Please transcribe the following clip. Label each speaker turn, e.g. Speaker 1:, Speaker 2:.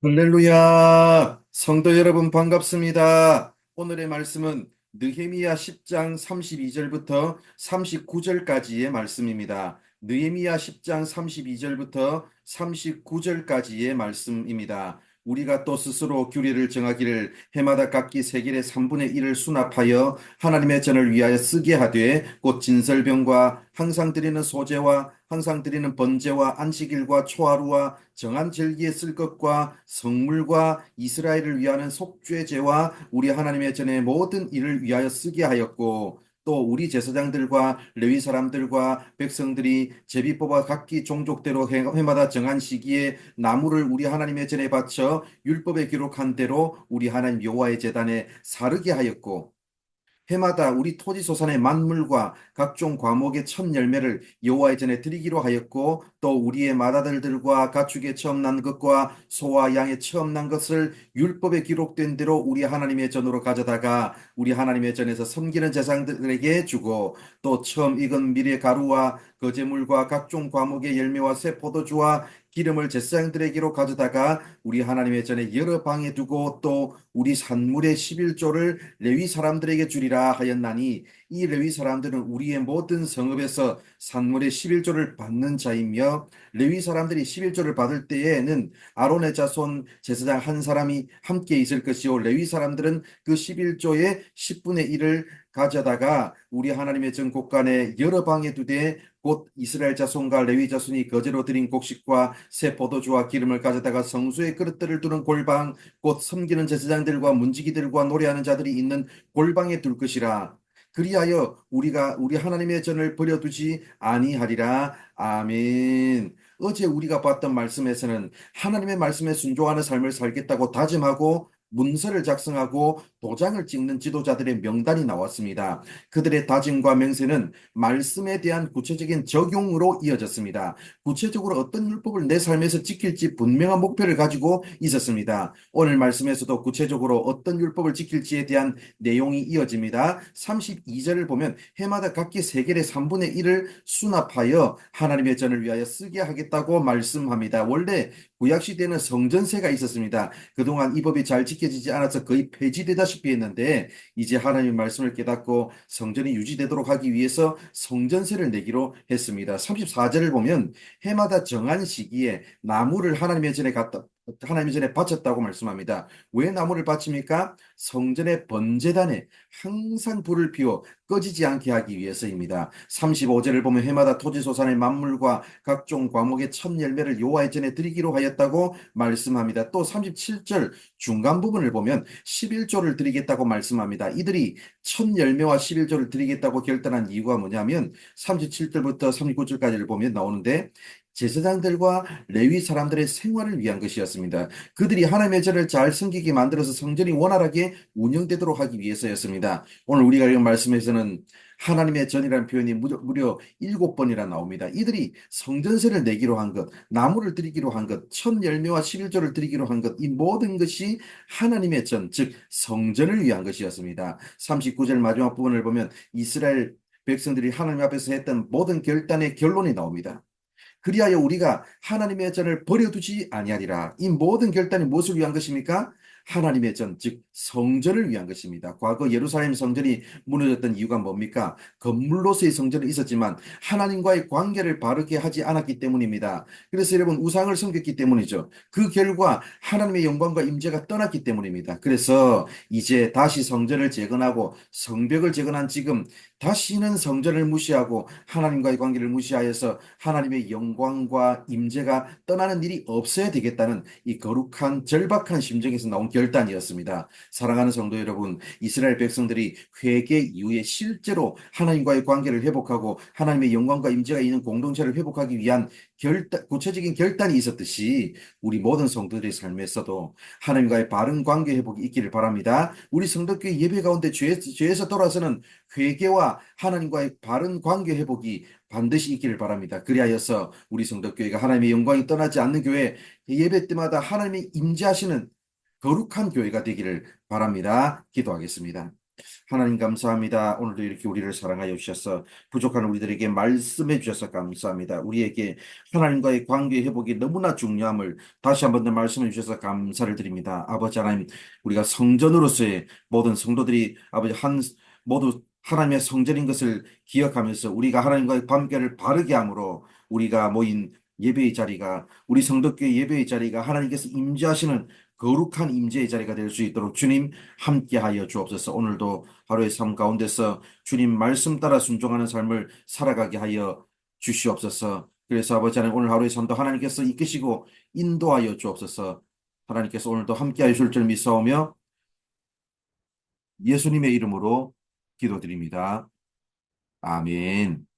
Speaker 1: 할렐루야! 성도 여러분 반갑습니다. 오늘의 말씀은 느헤미야 10장 32절부터 39절까지의 말씀입니다. 느헤미야 10장 32절부터 39절까지의 말씀입니다. 우리가 또 스스로 규례를 정하기를 해마다 각기 세겔의 3분의 1을 수납하여 하나님의 전을 위하여 쓰게 하되 곧 진설병과 항상 드리는 소제와 항상 드리는 번제와 안식일과 초하루와 정한 절기에 쓸 것과 성물과 이스라엘을 위하는 속죄제와 우리 하나님의 전의 모든 일을 위하여 쓰게 하였고 또 우리 제사장들과 레위 사람들과 백성들이 제비 뽑아 각기 종족대로 해마다 정한 시기에 나무를 우리 하나님의 전에 바쳐 율법에 기록한 대로 우리 하나님 여호와의 제단에 사르게 하였고 해마다 우리 토지 소산의 만물과 각종 과목의 첫 열매를 여호와의 전에 드리기로 하였고 또 우리의 맏아들들과 가축의 처음 난 것과 소와 양의 처음 난 것을 율법에 기록된 대로 우리 하나님의 전으로 가져다가 우리 하나님의 전에서 섬기는 제사장들에게 주고 또 처음 익은 밀의 가루와 거제물과 각종 과목의 열매와 새 포도주와 기름을 제사장들에게로 가져다가 우리 하나님의 전에 여러 방에 두고 또 우리 산물의 11조를 레위 사람들에게 주리라 하였나니 이 레위 사람들은 우리의 모든 성읍에서 산물의 11조를 받는 자이며 레위 사람들이 11조를 받을 때에는 아론의 자손 제사장 한 사람이 함께 있을 것이요 레위 사람들은 그 11조의 10분의 1을 가져다가 우리 하나님의 전 곳간에 여러 방에 두되 곧 이스라엘 자손과 레위 자손이 거제로 드린 곡식과 새 포도주와 기름을 가져다가 성수의 그릇들을 두는 골방 곧 섬기는 제사장들과 문지기들과 노래하는 자들이 있는 골방에 둘 것이라. 그리하여 우리가 우리 하나님의 전을 버려두지 아니하리라. 아멘. 어제 우리가 봤던 말씀에서는 하나님의 말씀에 순종하는 삶을 살겠다고 다짐하고 문서를 작성하고 도장을 찍는 지도자들의 명단이 나왔습니다. 그들의 다짐과 맹세는 말씀에 대한 구체적인 적용으로 이어졌습니다. 구체적으로 어떤 율법을 내 삶에서 지킬지 분명한 목표를 가지고 있었습니다. 오늘 말씀에서도 구체적으로 어떤 율법을 지킬지에 대한 내용이 이어집니다. 32절을 보면 해마다 각기 세겔의 3분의 1을 수납하여 하나님의 전을 위하여 쓰게 하겠다고 말씀합니다. 원래 구약시대에는 성전세가 있었습니다. 그동안 이 법이 잘 지켜지지 않아서 거의 폐지되다시피 했는데 이제 하나님의 말씀을 깨닫고 성전이 유지되도록 하기 위해서 성전세를 내기로 했습니다. 34절을 보면 해마다 정한 시기에 나무를 하나님의 전에 바쳤다고 말씀합니다. 왜 나무를 바칩니까? 성전의 번제단에 항상 불을 피워 꺼지지 않게 하기 위해서입니다. 35절을 보면 해마다 토지소산의 만물과 각종 과목의 첫 열매를 여호와의 전에 드리기로 하였다고 말씀합니다. 또 37절 중간 부분을 보면 11조를 드리겠다고 말씀합니다. 이들이 첫 열매와 11조를 드리겠다고 결단한 이유가 뭐냐면 37절부터 39절까지를 보면 나오는데 제사장들과 레위 사람들의 생활을 위한 것이었습니다. 그들이 하나님의 전을 잘 섬기게 만들어서 성전이 원활하게 운영되도록 하기 위해서였습니다. 오늘 우리가 읽은 말씀에서는 하나님의 전이라는 표현이 무려 7번이나 나옵니다. 이들이 성전세를 내기로 한 것, 나무를 드리기로 한 것, 첫 열매와 11조를 드리기로 한 것, 이 모든 것이 하나님의 전, 즉 성전을 위한 것이었습니다. 39절 마지막 부분을 보면 이스라엘 백성들이 하나님 앞에서 했던 모든 결단의 결론이 나옵니다. 그리하여 우리가 하나님의 전을 버려두지 아니하리라. 이 모든 결단이 무엇을 위한 것입니까? 하나님의 전, 즉 성전을 위한 것입니다. 과거 예루살렘 성전이 무너졌던 이유가 뭡니까? 건물로서의 성전은 있었지만 하나님과의 관계를 바르게 하지 않았기 때문입니다. 그래서 여러분 우상을 섬겼기 때문이죠. 그 결과 하나님의 영광과 임재가 떠났기 때문입니다. 그래서 이제 다시 성전을 재건하고 성벽을 재건한 지금 다시는 성전을 무시하고 하나님과의 관계를 무시하여서 하나님의 영광과 임재가 떠나는 일이 없어야 되겠다는 이 거룩한 절박한 심정에서 나온 결단이었습니다. 사랑하는 성도 여러분, 이스라엘 백성들이 회개 이후에 실제로 하나님과의 관계를 회복하고 하나님의 영광과 임재가 있는 공동체를 회복하기 위한 구체적인 결단이 있었듯이 우리 모든 성도들의 삶에서도 하나님과의 바른 관계 회복이 있기를 바랍니다. 우리 성도교회 예배 가운데 죄에서 돌아서는 회개와 하나님과의 바른 관계 회복이 반드시 있기를 바랍니다. 그리하여서 우리 성도교회가 하나님의 영광이 떠나지 않는 교회, 예배 때마다 하나님이 임재하시는 거룩한 교회가 되기를 바랍니다. 기도하겠습니다. 하나님 감사합니다. 오늘도 이렇게 우리를 사랑하여 주셔서 부족한 우리들에게 말씀해 주셔서 감사합니다. 우리에게 하나님과의 관계 회복이 너무나 중요함을 다시 한번 더 말씀해 주셔서 감사를 드립니다. 아버지 하나님, 우리가 성전으로서의 모든 성도들이 아버지 모두 하나님의 성전인 것을 기억하면서 우리가 하나님과의 관계를 바르게 함으로 우리가 모인 예배의 자리가 우리 성도교회 예배의 자리가 하나님께서 임재하시는 거룩한 임재의 자리가 될 수 있도록 주님 함께하여 주옵소서. 오늘도 하루의 삶 가운데서 주님 말씀 따라 순종하는 삶을 살아가게 하여 주시옵소서. 그래서 아버지 하나님 오늘 하루의 삶도 하나님께서 이끄시고 인도하여 주옵소서. 하나님께서 오늘도 함께하여 주실 줄 믿사오며 예수님의 이름으로 기도드립니다. 아멘.